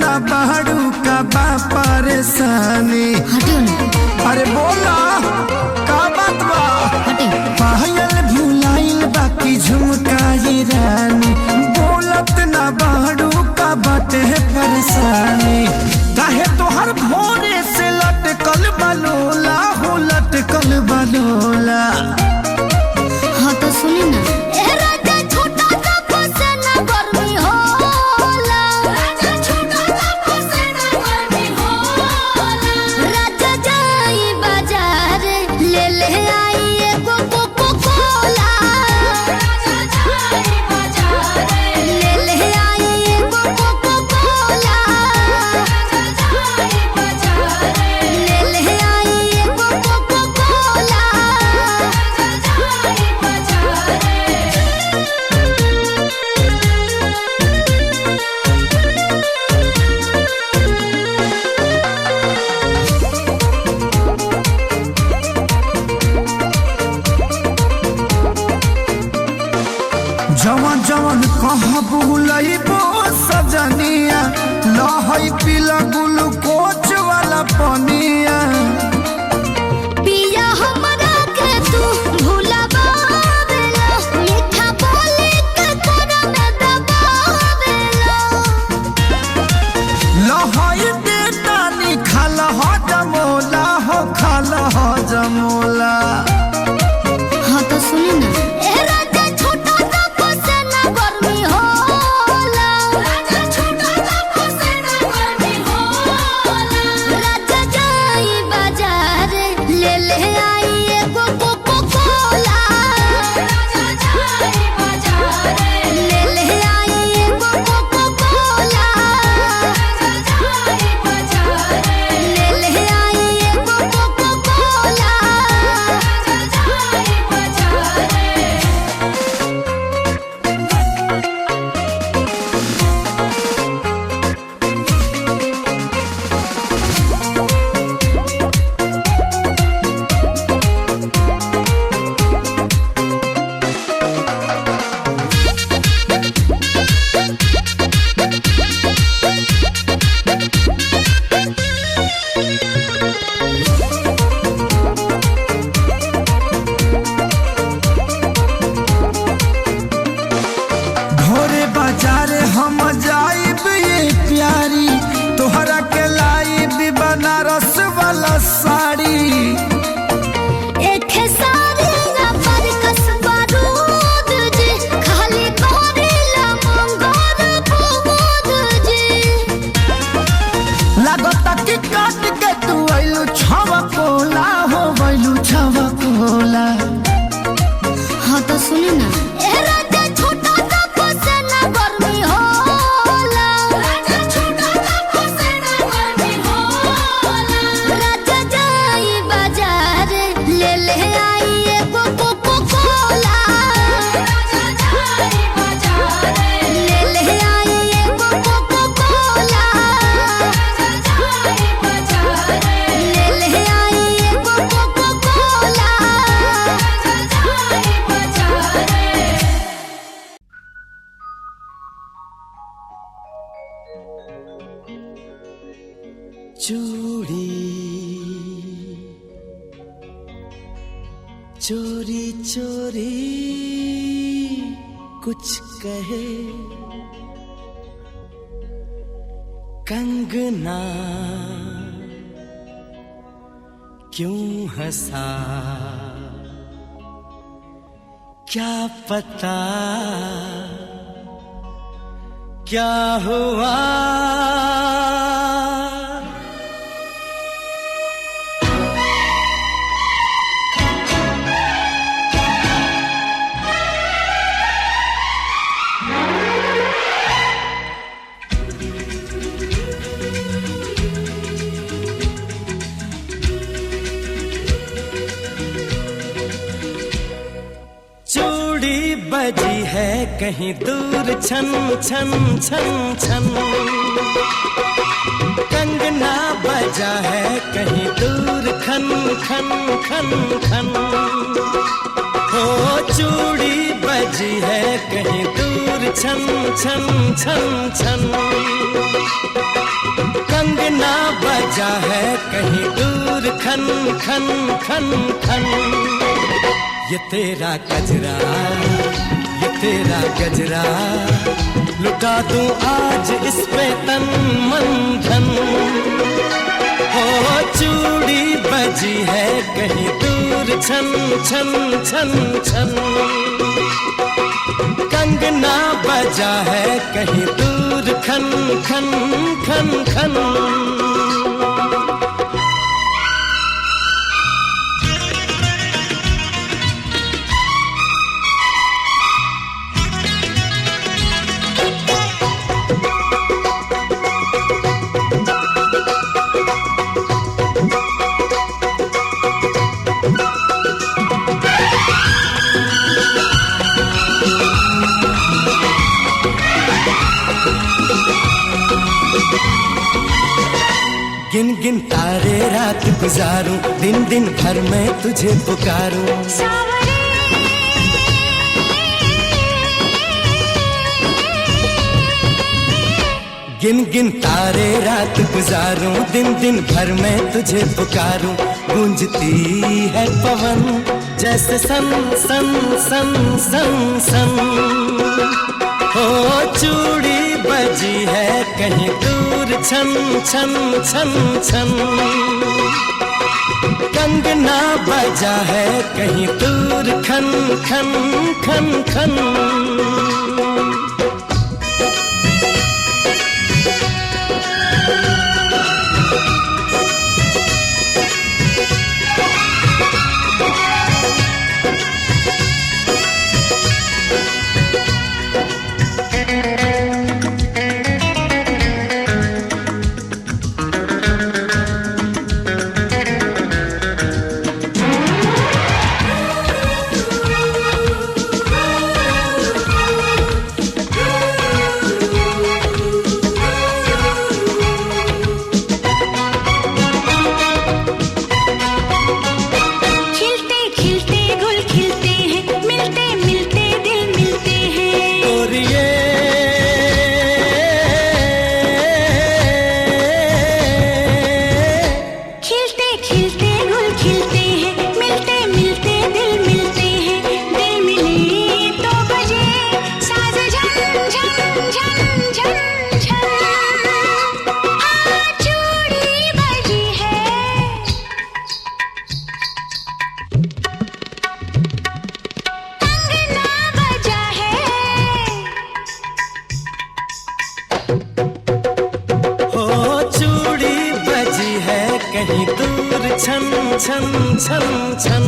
ना बाड़ू का बा परेशानी। अरे बोला का बात बा? पायल भुलाइल बाकी झुमकाई रानी, बोलत ना बाड़ू का बाटे परेशानी। काहे तोहर भोरे से लटकल बलोला हो, लटकल बलोला। हाँ तो सुनी ना, जवन जवन कहाँ बुलइबो सजनिया, लहई पीला ग्लूकोच वाला पनिया। पिया हमरा के तू भुलावेला, मीठा बोली के तोरा में दबावेला। लहई बेटा नी खाल हो जमोला हो, खाल हो जमोला। हाँ तो सुनी ना, हम जाइब ये प्यारी, तोहरा के लाइब बनारस वाला साड़ी। एक सारी ना पर कसबा दूध जी, खाली करेला मंगोर दूध जी। लागता कि काट के तू आइलू छवा कोला हो, बैलू छवा कोला। हाँ तो सुनी ना, चोरी चोरी कुछ कहे कंगना, क्यों हंसा क्या पता क्या हुआ। बजी है कहीं दूर छन छन छन छन, कंगना बजा है कहीं दूर खन खन खन खन। हो चूड़ी बजी है कहीं दूर छन छन छन छन, बजा है कहीं दूर खन खन खन खन। ये तेरा गजरा, ये तेरा गजरा, लुटा दूं आज इस पे तन मन धन। हो चूड़ी बजी है कहीं दूर छन छन छन छन। कंगना बजा है कहीं दूर खन खन खन खन। गिन गिन तारे रात गुजारूं, दिन दिन भर मैं तुझे पुकारूं। गिन गिन तारे रात गुजारूं, दिन दिन भर मैं तुझे पुकारूं। गूंजती है पवन जैसे सन सन सन सन सन। हो चूड़ी बजी है कहीं दूर छन छन छन छन। कंगना बजा है कहीं दूर खन खन खन खन। कहीं दूर छन छन छन छन।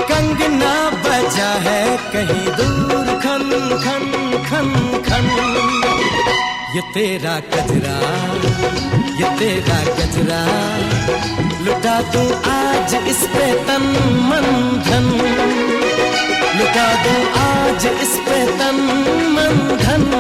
कंगना बजा है कहीं दूर खन खन खन खन। ये तेरा गजरा, ये तेरा गजरा, लुटा दूं आज इस पे तन मन धन। लुटा दूं आज इस पे तन मन धन।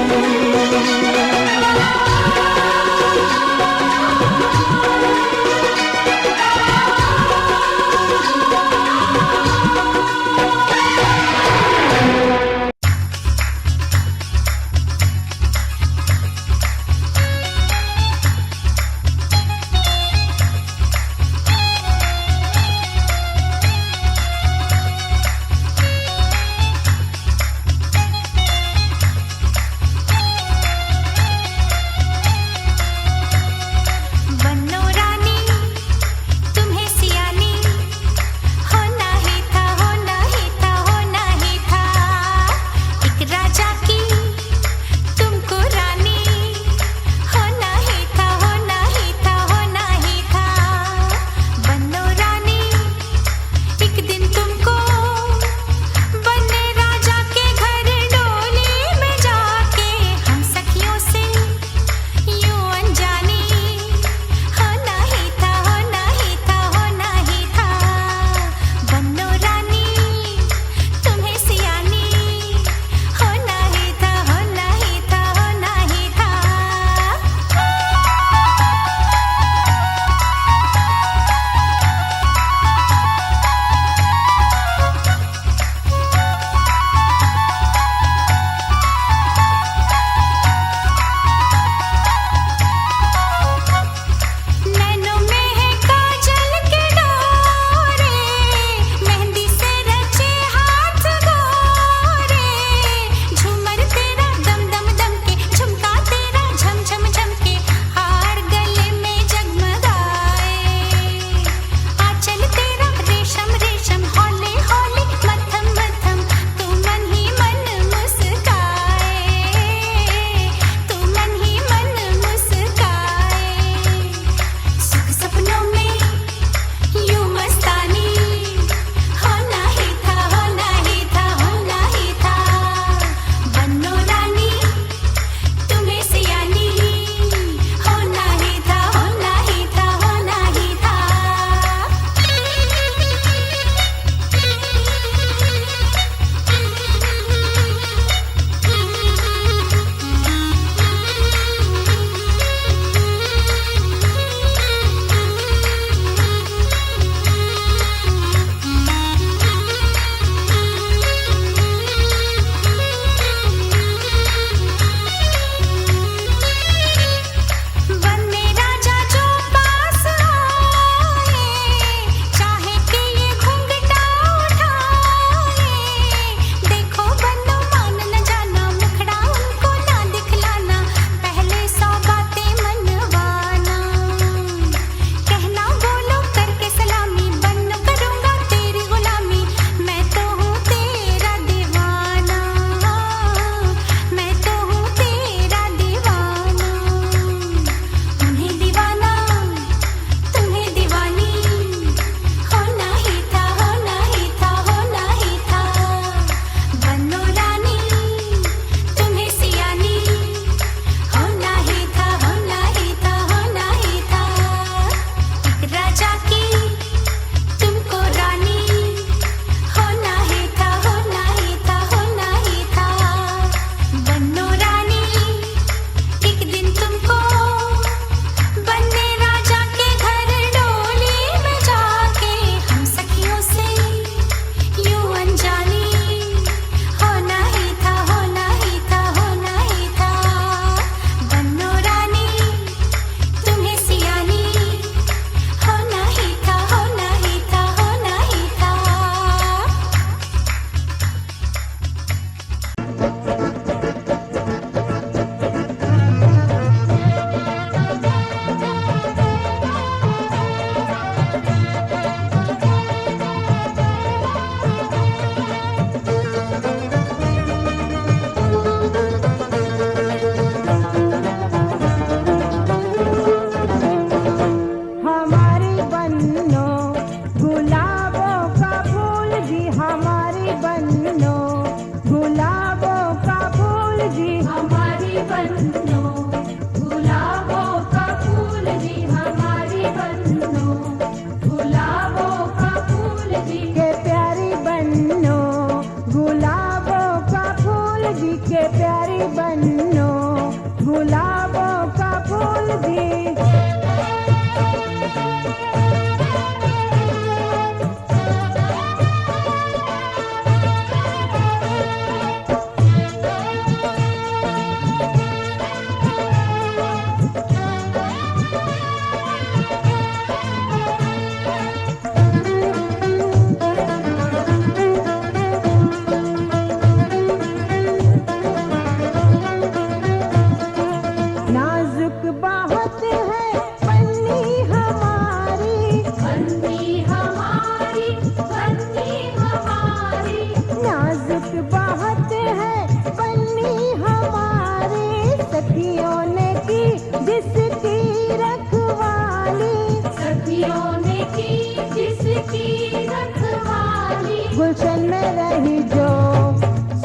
बहुत है पन्नी हमारी, बन्नी हमारी, बन्नी हमारी। नाजुक बहुत है पन्नी हमारी, सखियों ने की जिसकी रखवाली, सखियों ने की जिसकी रखवाली। गुलशन में रही जो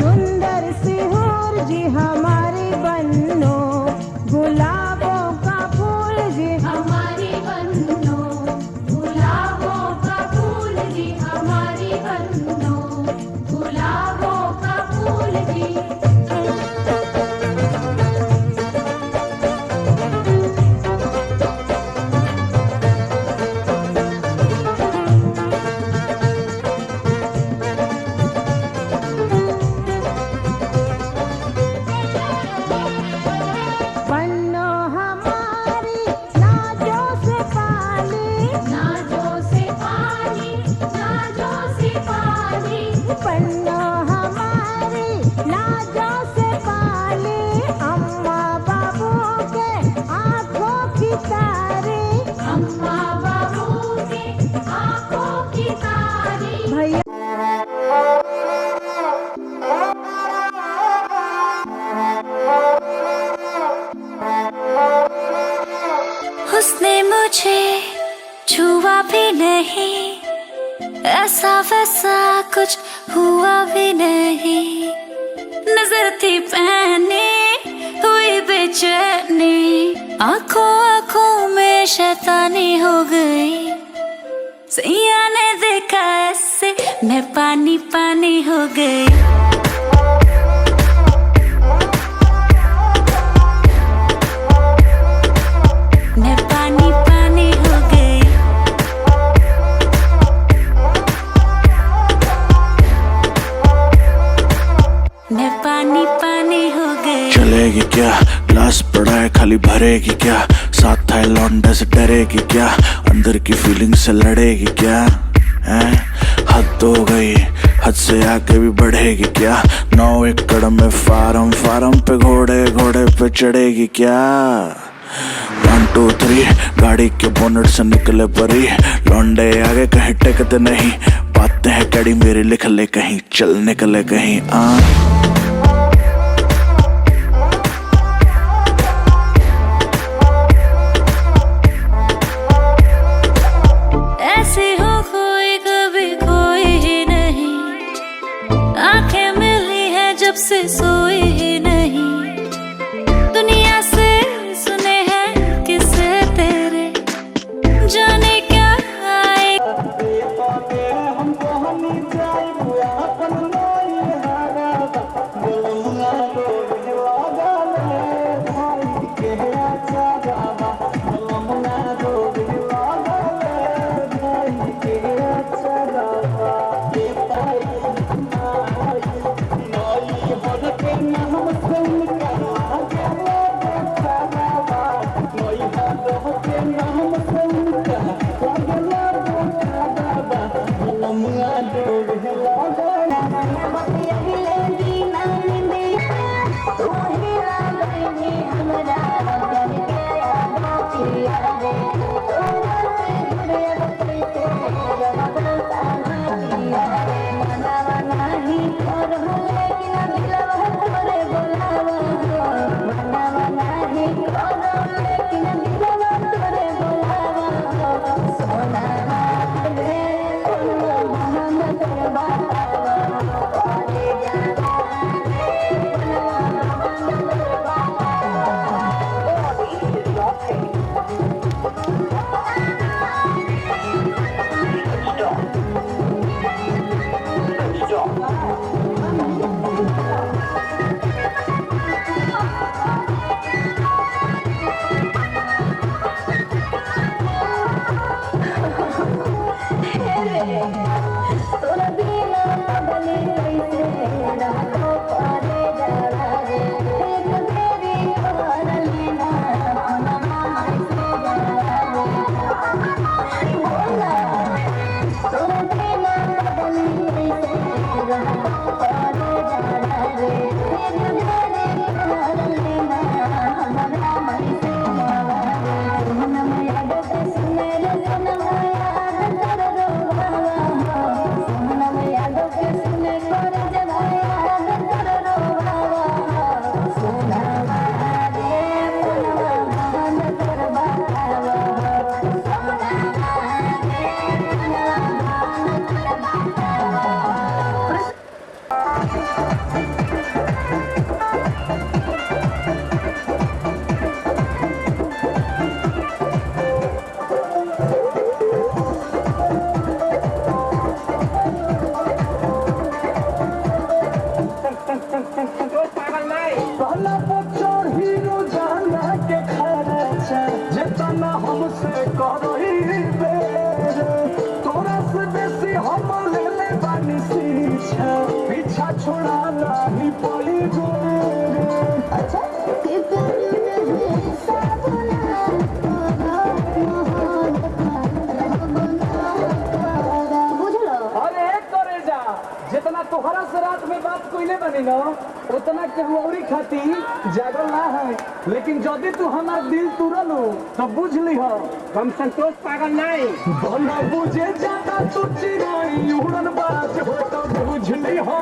सुंदर सी हूर जी हमारी बन्नो, गुलाबों का फूल जी हमारी बन्नो, गुलाबों का फूल जी हमारी बन्नो, गुलाबों का फूल जी। बन्नो हमारी नाजों से पाली, नाजों से पानी, नाजों से पानी। बन्नो हमारी नाजों से पाली, अम्मा बाबू के आंखों की तारे, अम्मा बाबू के आंखों की तारी। भैया उसने मुझे छुआ भी नहीं, ऐसा वैसा कुछ हुआ भी नहीं। नजर थी पहनी हुई बेचैनी, आंखों आंखों में शैतानी हो गई। सैया ने देखा ऐसे मैं पानी पानी हो गई। मैं पानी पानी हो गई। मैं पानी पानी हो गई। चलेगी क्या ग्लास पड़ा है खाली भरेगी क्या, साथ था लौंडे से डरेगी क्या, अंदर की फीलिंग से लड़ेगी क्या हैं? हद हो गई हद से आगे भी बढ़ेगी क्या, 9 एकड़ में फार्म फार्म पे घोड़े घोड़े पे चढ़ेगी क्या। 1 2 3 गाड़ी के बोनट से निकले परी, लौंडे आगे कहीं टेकते नहीं, बातें हैं कड़ी मेरी लिख ले कहीं, चल निकले कहीं ऐसी हो कोई कभी कोई ही नहीं, आंखें मिली है जब से सोई ही नहीं। दुनिया से सुने हैं किस्से तेरे, जाने क्या आए। बानी ना उतना केहुरी खाती जागल ना है, लेकिन जदि तू हमार दिल तुरल हो तो बुझ ली हो हम संतोष पागल नहीं बना बुझे जाता तू चिराई उड़न बाज हो तो बुझ ली हो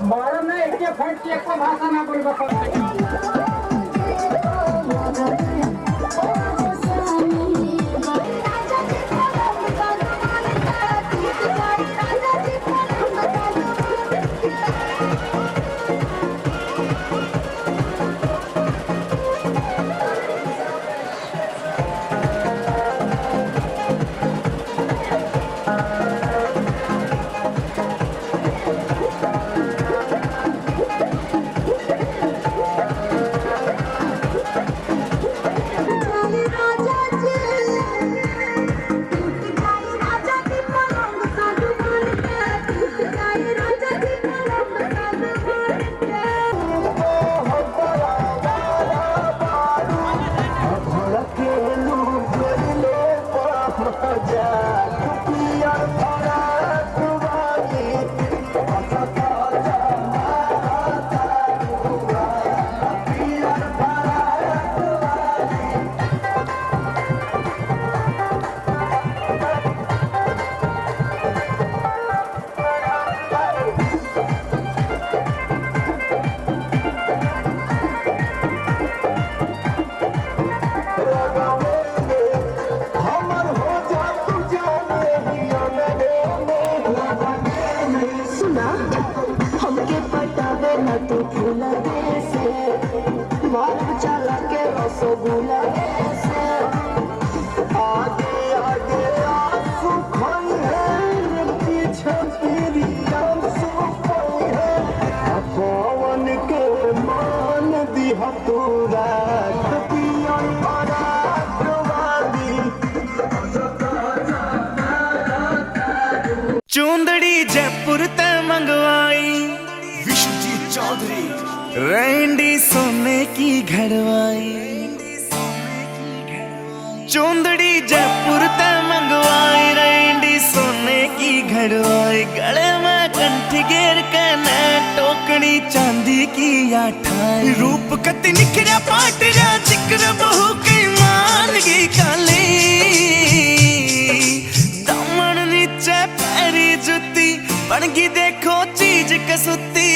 मारा में एक फट की एक भाषा ना बोल बता चूंदड़ी जयपुर ते मंगवाई विश्वजीत चौधरी रैंडी सोने की घड़वाई चूंदड़ी जयपुर ते मंगवाई रैंडी सोने की घड़वाई गले में कंठी घेर के न टोकनी चांदी की आठाई रूप कति निखरा पाट जा जिक्र बहु की मान की काली दामन नीचे पैरी जुती बनगी देखो चीज कसुती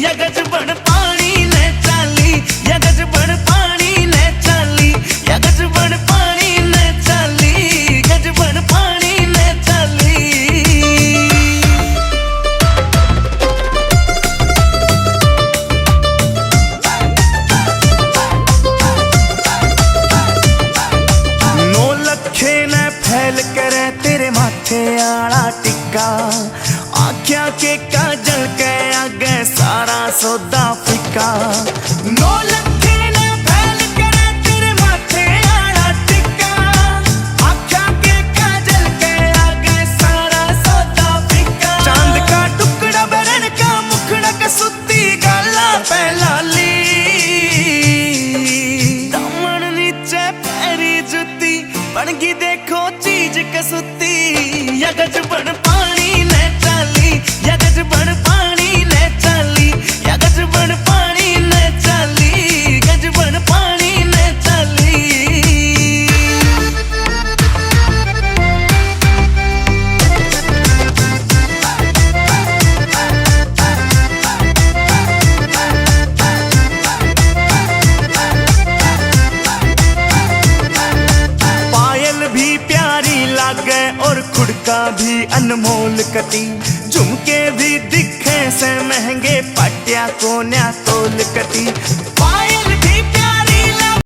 या गज बन पानी ने चाली या गज बन पानी ने चाली या गज बन पानी ने चाली गज बन पानी ने चाली नौ लखे ने फैल करे तेरे माथे आला टिक्का आख्या के काजल के आगे सारा सौदा फिका नौ लखे ने फैल करे तेरे माथे आला टिक्का आख्या के काजल के आगे सारा सौदा फिका चांद का टुकड़ा बरन का मुखड़ा का सुती गाला पहला ली दामन नीचे पैरी जुती बनगी देखो चीज कसुती या गज बन पानी ने चाली या गज बन पानी ने चाली या गज बन पानी ने चाली गज बन पानी ने चाली पायल भी प्यारी लागे और खुड़का भी अनमोल कती झुमके भी दिखे से महंगे पटिया को न्या तोल कती